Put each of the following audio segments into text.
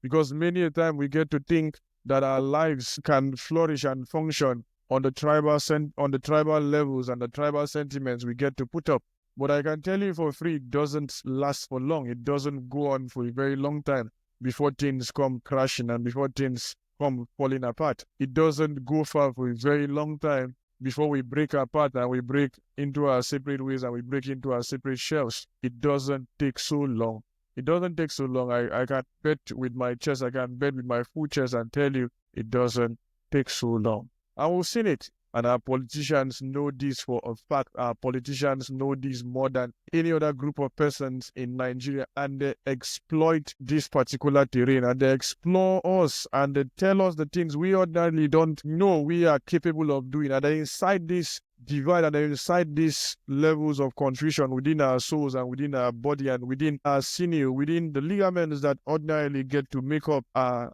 Because many a time we get to think that our lives can flourish and function on the tribal levels and the tribal sentiments we get to put up. But I can tell you for free, it doesn't last for long. It doesn't go on for a very long time before things come crashing and before things come falling apart. It doesn't go far for a very long time before we break apart and we break into our separate ways and we break into our separate shells. It doesn't take so long. It doesn't take so long. I can bet with my chest, I can bet with my full chest and tell you it doesn't take so long. And we've seen it. And our politicians know this for a fact. Our politicians know this more than any other group of persons in Nigeria. And they exploit this particular terrain. And they explore us. And they tell us the things we ordinarily don't know we are capable of doing. And they incite this divide and they incite these levels of confusion within our souls and within our body and within our sinew, within the ligaments that ordinarily get to make up our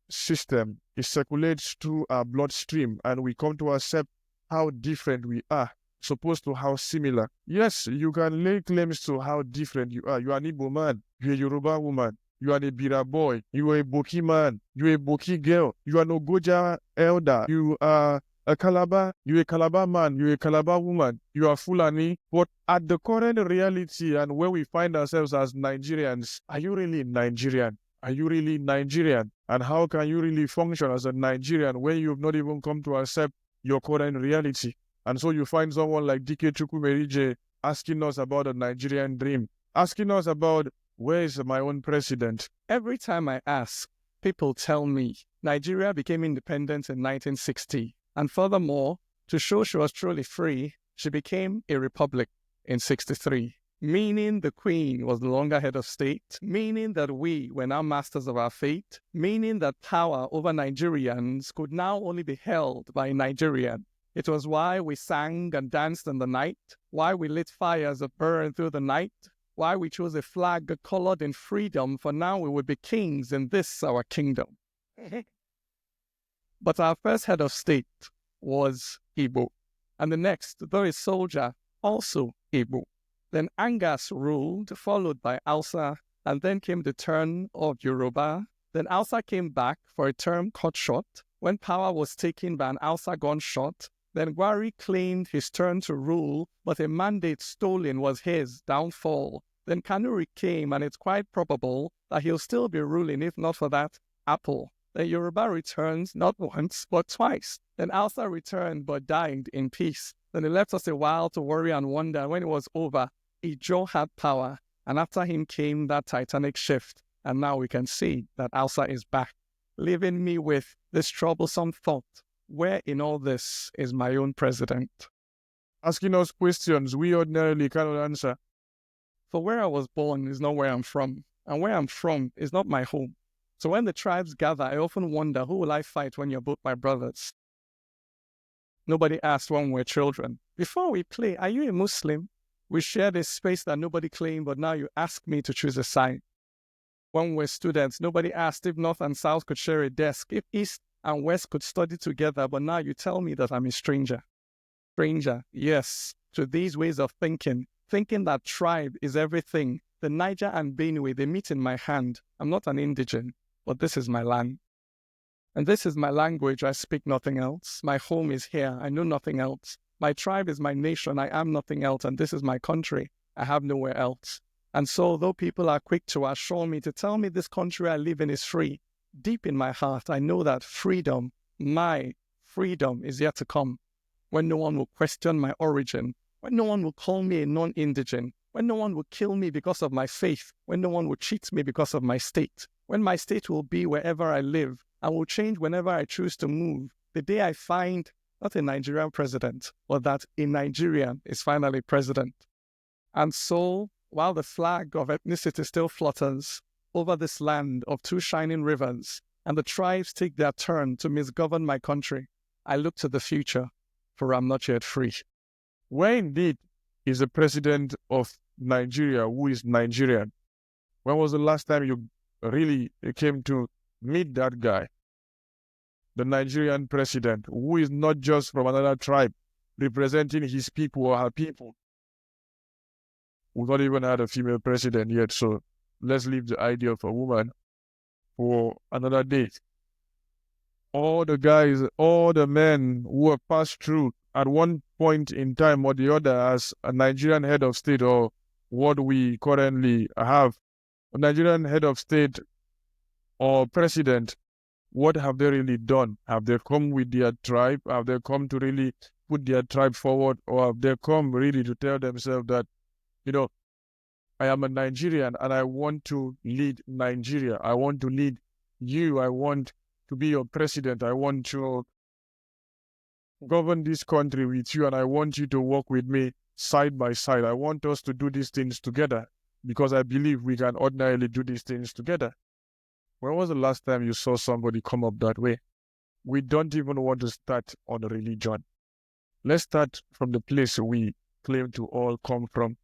system. It circulates through our bloodstream and we come to accept how different we are, opposed to how similar. Yes, you can lay claims to how different you are. You are an Igbo man, you're a Yoruba woman, you are a Bira boy, you are a Boki man, you are a Boki girl, you are an Ogoja elder, you are a Calabar, you're a Calabar man, you're a Calabar woman, you are Fulani. But at the current reality and where we find ourselves as Nigerians, are you really Nigerian? Are you really Nigerian? And how can you really function as a Nigerian when you've not even come to accept your current reality? And so you find someone like Dike Chukwumerije asking us about the Nigerian dream, asking us about where is my own president? Every time I ask, people tell me Nigeria became independent in 1960. And furthermore, to show she was truly free, she became a republic in 63. Meaning the Queen was no longer head of state, meaning that we were now masters of our fate, meaning that power over Nigerians could now only be held by a Nigerian. It was why we sang and danced in the night, why we lit fires that burned through the night, why we chose a flag colored in freedom, for now we would be kings in this our kingdom. But our first head of state was Igbo, and the next, though a soldier, also Igbo. Then Angas ruled, followed by Hausa, and then came the turn of Yoruba. Then Hausa came back for a term cut short. When power was taken by an Hausa gunshot, then Gwari claimed his turn to rule, but a mandate stolen was his downfall. Then Kanuri came, and it's quite probable that he'll still be ruling if not for that apple. Then Yoruba returns not once, but twice. Then Hausa returned, but died in peace. Then he left us a while to worry and wonder. When it was over, Ijo had power, and after him came that titanic shift. And now we can see that Hausa is back, leaving me with this troublesome thought. Where in all this is my own president? Asking us questions we ordinarily cannot answer. For where I was born is not where I'm from, and where I'm from is not my home. So when the tribes gather, I often wonder, who will I fight when you're both my brothers? Nobody asked when we were children. Before we play, are you a Muslim? We share this space that nobody claimed, but now you ask me to choose a side. When we were students, nobody asked if North and South could share a desk, if East and West could study together, but now you tell me that I'm a stranger. Stranger, yes, to these ways of thinking that tribe is everything. The Niger and Benue, they meet in my hand. I'm not an indigent, but this is my land. And this is my language, I speak nothing else. My home is here, I know nothing else. My tribe is my nation, I am nothing else, and this is my country, I have nowhere else. And so, though people are quick to assure me, to tell me this country I live in is free, deep in my heart, I know that freedom, my freedom, is yet to come. When no one will question my origin, when no one will call me a non-indigent, when no one will kill me because of my faith, when no one will cheat me because of my state, when my state will be wherever I live, and will change whenever I choose to move, the day I find not a Nigerian president, but that a Nigerian is finally president. And so, while the flag of ethnicity still flutters over this land of two shining rivers, and the tribes take their turn to misgovern my country, I look to the future, for I'm not yet free. Where indeed is the president of Nigeria who is Nigerian? When was the last time you really came to meet that guy? The Nigerian president, who is not just from another tribe, representing his people or her people. We've not even had a female president yet, so let's leave the idea of a woman. for another day. All the guys, all the men who have passed through at one point in time or the other as a Nigerian head of state, or what we currently have, a Nigerian head of state or president, what have they really done? Have they come with their tribe? Have they come to really put their tribe forward? Or have they come really to tell themselves that, I am a Nigerian and I want to lead Nigeria. I want to lead you. I want to be your president. I want to govern this country with you, and I want you to work with me side by side. I want us to do these things together because I believe we can ordinarily do these things together. When was the last time you saw somebody come up that way? We don't even want to start on religion. Let's start from the place we claim to all come from.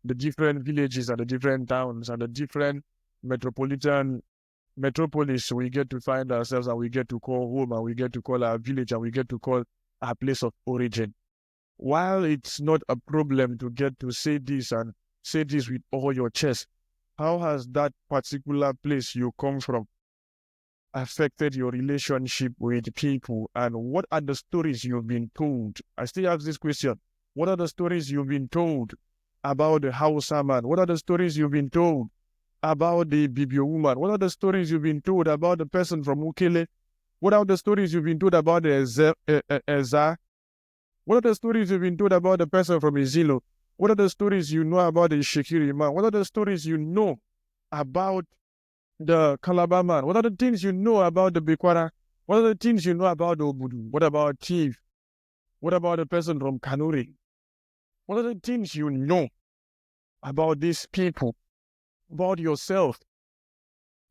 The different villages and the different towns and the different metropolis we get to find ourselves, and we get to call home, and we get to call our village, and we get to call our place of origin. While it's not a problem to get to say this and say this with all your chest, how has that particular place you come from affected your relationship with people? And what are the stories you've been told? I still ask this question. What are the stories you've been told about the Hausa man? What are the stories you've been told about the Bibio woman? What are the stories you've been told about the person from Ukele? What are the stories you've been told about the Eza? What are the stories you've been told about the person from Izilo? What are the stories you know about the Shekiri man? What are the stories you know about the Calabar man? What are the things you know about the Bikwara? What are the things you know about the Obudu? What about Chief? What about the person from Kanuri? What are the things you know about these people, about yourself?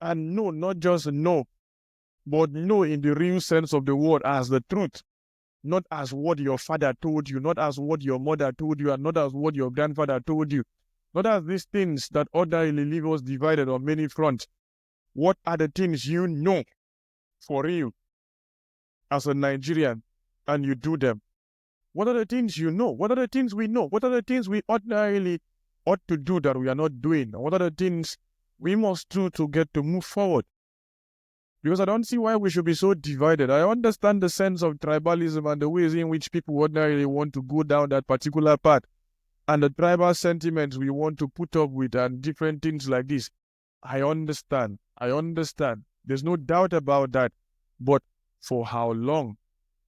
And no, not just know, but know in the real sense of the word as the truth. Not as what your father told you, not as what your mother told you, and not as what your grandfather told you. Not as these things that ordinarily leave us divided on many fronts. What are the things you know for real as a Nigerian, and you do them? What are the things you know? What are the things we know? What are the things we ordinarily ought to do that we are not doing? What are the things we must do to get to move forward? Because I don't see why we should be so divided. I understand the sense of tribalism and the ways in which people ordinarily want to go down that particular path, and the tribal sentiments we want to put up with, and different things like this. I understand. There's no doubt about that. But for how long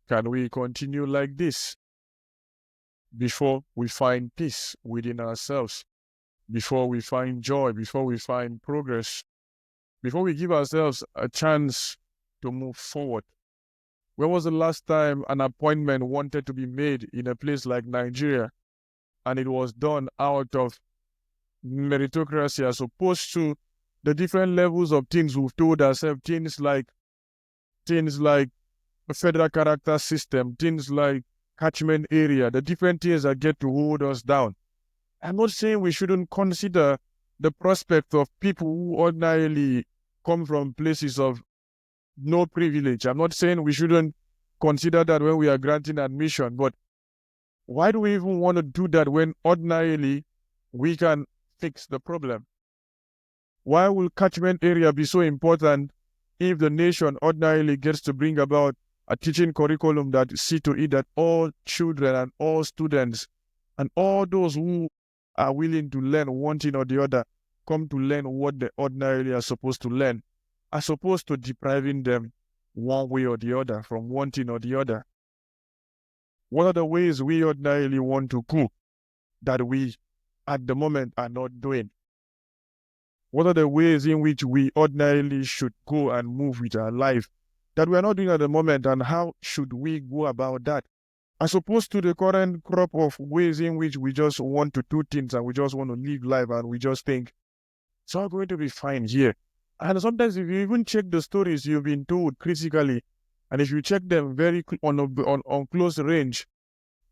can we continue like this before we find peace within ourselves, before we find joy, before we find progress, before we give ourselves a chance to move forward? When was the last time an appointment wanted to be made in a place like Nigeria, and it was done out of meritocracy, as opposed to the different levels of things we've told ourselves, things like a federal character system, things like catchment area, the different things that get to hold us down? I'm not saying we shouldn't consider the prospect of people who ordinarily come from places of no privilege. I'm not saying we shouldn't consider that when we are granting admission, but why do we even want to do that when ordinarily we can fix the problem? Why will catchment area be so important if the nation ordinarily gets to bring about a teaching curriculum that see to it that all children and all students and all those who are willing to learn one thing or the other come to learn what they ordinarily are supposed to learn, as opposed to depriving them one way or the other from one thing or the other? What are the ways we ordinarily want to go that we at the moment are not doing? What are the ways in which we ordinarily should go and move with our life that we are not doing at the moment, and how should we go about that? As opposed to the current crop of ways in which we just want to do things and we just want to live life and we just think, it's all going to be fine here. And sometimes if you even check the stories you've been told critically, and if you check them very on close range,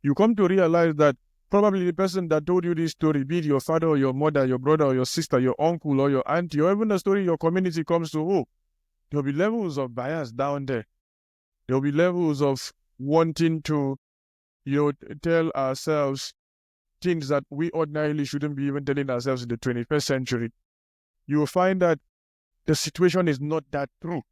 you come to realize that probably the person that told you this story, be it your father or your mother, your brother or your sister, your uncle or your auntie, or even the story your community comes to, there'll be levels of bias down there. There'll be levels of wanting to, tell ourselves things that we ordinarily shouldn't be even telling ourselves in the 21st century. You will find that the situation is not that true.